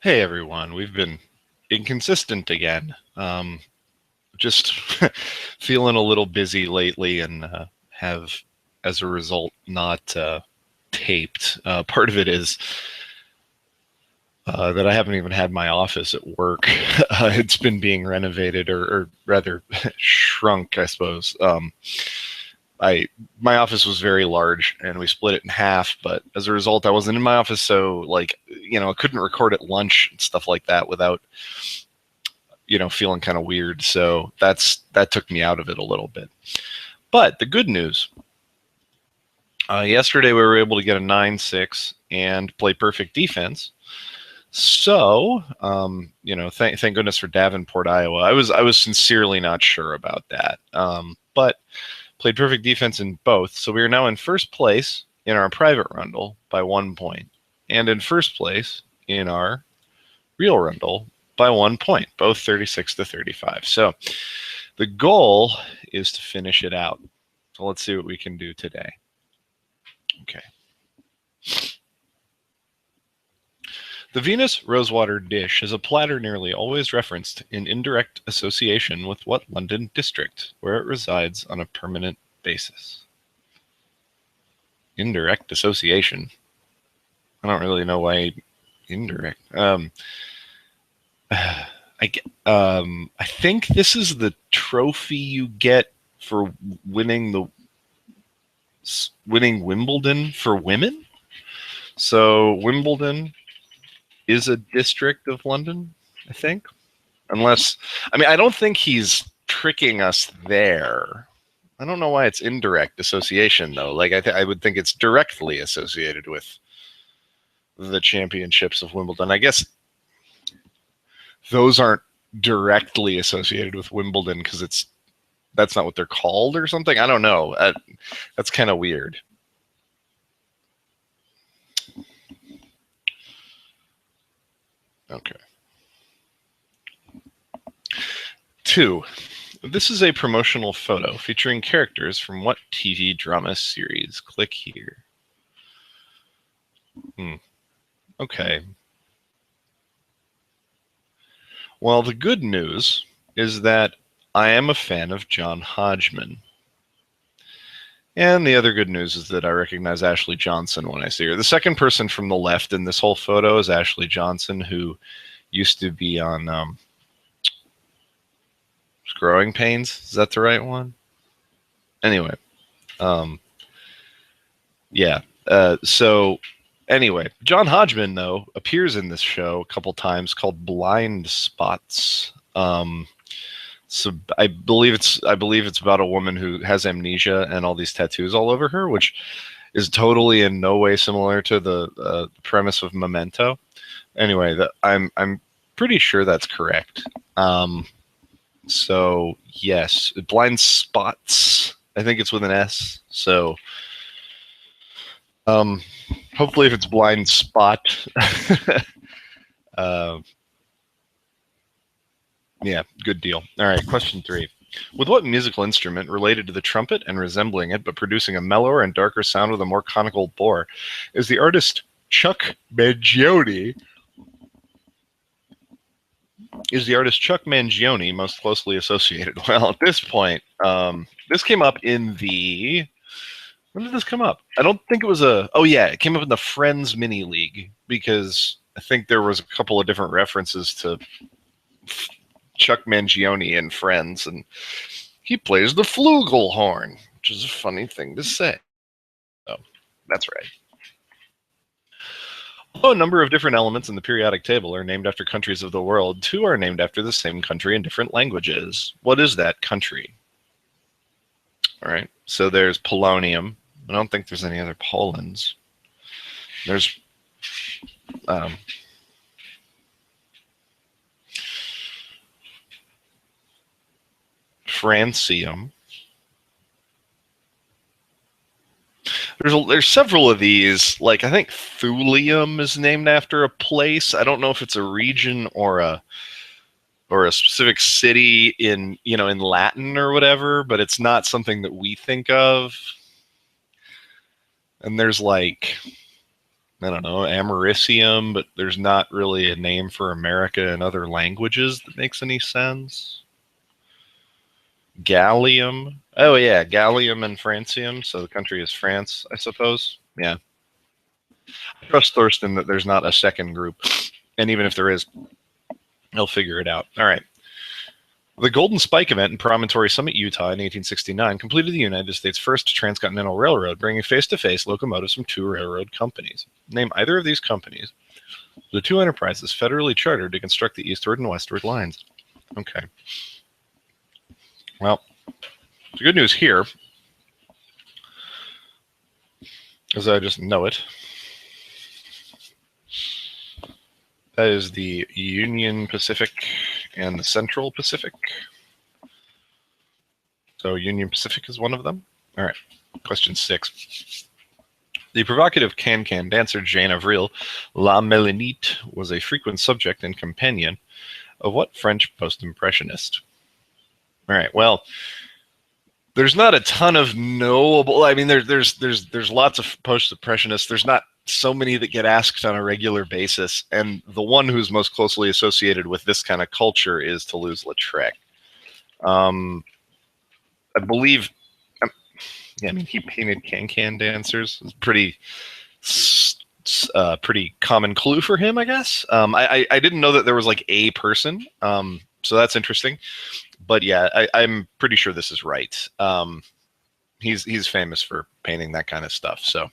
Hey everyone, we've been inconsistent again. Just feeling a little busy lately and have, as a result, not taped. Part of it is that I haven't even had my office at work. It's been being renovated, or rather shrunk, I suppose. My office was very large and we split it in half, but as a result I wasn't in my office, so I couldn't record at lunch and stuff like that without feeling kind of weird. So that took me out of it a little bit. But the good news, yesterday we were able to get a 9-6 and play perfect defense. So, thank goodness for Davenport, Iowa. I was sincerely not sure about that, but played perfect defense in both. So we are now in first place in our private rundle by 1 point, and in first place in our real rundle by 1 point, both 36-35. So the goal is to finish it out. So let's see what we can do today. Okay. The Venus Rosewater dish is a platter nearly always referenced in indirect association with what London district, where it resides on a permanent basis? Indirect association. I don't really know why indirect. I think this is the trophy you get for winning Wimbledon for women. So Wimbledon is a district of London, I think. I don't think he's tricking us there. I don't know why it's indirect association though. I would think it's directly associated with the championships of Wimbledon. I guess those aren't directly associated with Wimbledon because that's not what they're called or something. I don't know. That's kind of weird. Okay. 2. This is a promotional photo featuring characters from what TV drama series? Click here. Okay. Well, the good news is that I am a fan of John Hodgman. And the other good news is that I recognize Ashley Johnson when I see her. The second person from the left in this whole photo is Ashley Johnson, who used to be on Growing Pains. Is that the right one? Anyway. Yeah. So anyway, John Hodgman, though, appears in this show a couple times called Blind Spots. So I believe it's about a woman who has amnesia and all these tattoos all over her, which is totally in no way similar to the premise of Memento. Anyway, I'm pretty sure that's correct. So yes, Blind Spots. I think it's with an S. So hopefully, if it's Blind Spot. Yeah, good deal. All right, question 3. With what musical instrument related to the trumpet and resembling it, but producing a mellower and darker sound with a more conical bore, is the artist Chuck Mangione most closely associated? Well, at this point, this came up in the... When did this come up? I don't think it was it came up in the Friends mini league, because I think there was a couple of different references to Chuck Mangione in Friends, and he plays the flugelhorn, which is a funny thing to say. Oh, that's right. Although a number of different elements in the periodic table are named after countries of the world, 2 are named after the same country in different languages. What is that country? All right, so there's polonium. I don't think there's any other Polands. There's francium. There's several of these. I think thulium is named after a place. I don't know if it's a region or a specific city in Latin or whatever, but it's not something that we think of. And there's I don't know, Americium, but there's not really a name for America in other languages that makes any sense. Gallium. Oh, yeah, gallium and francium. So the country is France, I suppose. Yeah. I trust Thorsten that there's not a second group. And even if there is, he'll figure it out. All right. The Golden Spike event in Promontory Summit, Utah in 1869 completed the United States' first transcontinental railroad, bringing face-to-face locomotives from two railroad companies. Name either of these companies. The two enterprises federally chartered to construct the eastward and westward lines. Okay. Well, the good news here is I just know it. That is the Union Pacific and the Central Pacific. So Union Pacific is one of them. All right. Question 6. The provocative can-can dancer Jean Avril, La Mélinite, was a frequent subject and companion of what French post-impressionist? All right. Well, there's not a ton of knowable. I mean, there's lots of post-impressionists. There's not so many that get asked on a regular basis, and the one who's most closely associated with this kind of culture is Toulouse-Lautrec. I believe, yeah, I mean, he painted can-can dancers. It's pretty common clue for him, I guess. I didn't know that there was like a person, so that's interesting. But yeah, I'm pretty sure this is right. He's famous for painting that kind of stuff, so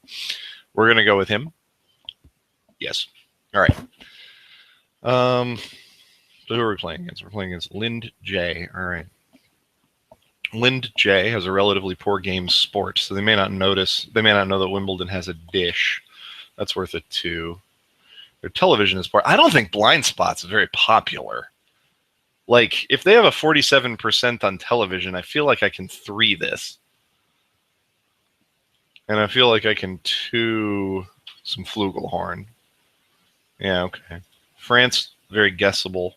we're gonna go with him. Yes. All right. So who are we playing against? We're playing against Lind J. All right. Lind J has a relatively poor game sport, so they may not know that Wimbledon has a dish. That's worth a 2. Their television is poor. I don't think Blind Spots is very popular. Like, if they have a 47% on television, I feel like I can 3 this. And I feel like I can 2 some Flugelhorn. Yeah, okay. France, very guessable.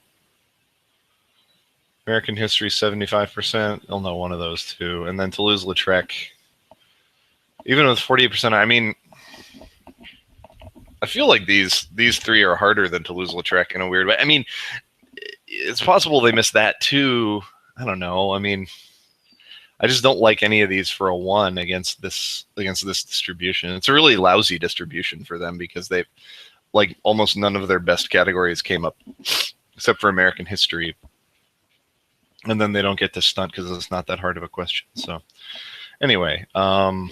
American history, 75%. They'll know one of those 2. And then Toulouse-Lautrec, even with 48%, I mean, I feel like these 3 are harder than Toulouse-Lautrec in a weird way. I mean, it's possible they missed that too. I don't know. I mean, I just don't like any of these for a 1 against this distribution. It's a really lousy distribution for them because they've, like, almost none of their best categories came up except for American history. And then they don't get to stunt because it's not that hard of a question. So anyway, then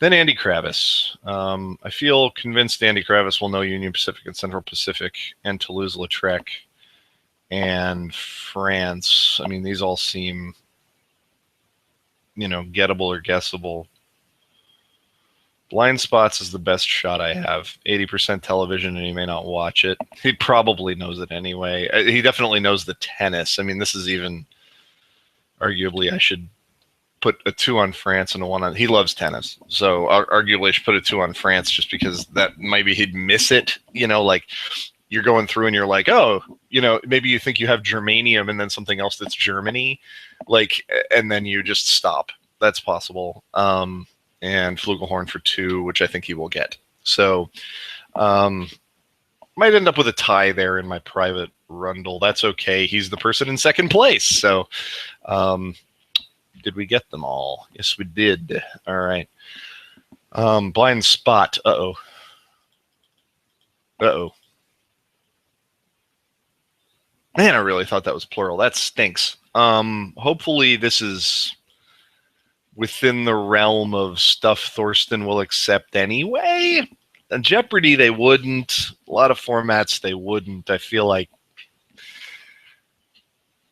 Andy Kravis. I feel convinced Andy Kravis will know Union Pacific and Central Pacific and Toulouse-Lautrec and France. I mean, these all seem, gettable or guessable. Blind Spots is the best shot I have. 80% television, and he may not watch it. He probably knows it anyway. He definitely knows the tennis. I mean, this is even, arguably, I should put a 2 on France and a 1 on... He loves tennis. So arguably I should put a 2 on France just because that maybe he'd miss it. Like you're going through and you're like, oh, maybe you think you have germanium and then something else that's Germany. Like, and then you just stop. That's possible. And Flugelhorn for 2, which I think he will get. So might end up with a tie there in my private rundle. That's okay. He's the person in second place. So did we get them all? Yes, we did. All right. Blind Spot. Uh-oh. Uh-oh. Man, I really thought that was plural. That stinks. Hopefully this is within the realm of stuff Thorsten will accept anyway. On Jeopardy, they wouldn't. A lot of formats, they wouldn't. I feel like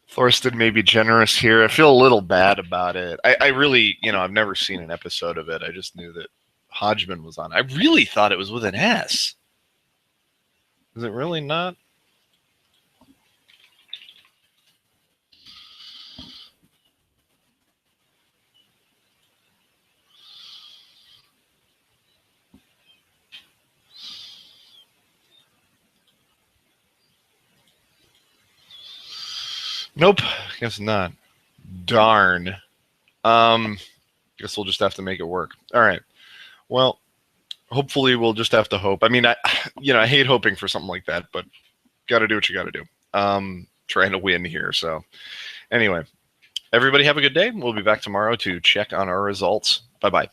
Thorsten may be generous here. I feel a little bad about it. I really, I've never seen an episode of it. I just knew that Hodgman was on. I really thought it was with an S. Is it really not? Nope, guess not. Darn. Guess we'll just have to make it work. All right. Well, hopefully we'll just have to hope. I mean, I hate hoping for something like that, but got to do what you got to do. Trying to win here. So anyway, everybody have a good day. We'll be back tomorrow to check on our results. Bye-bye.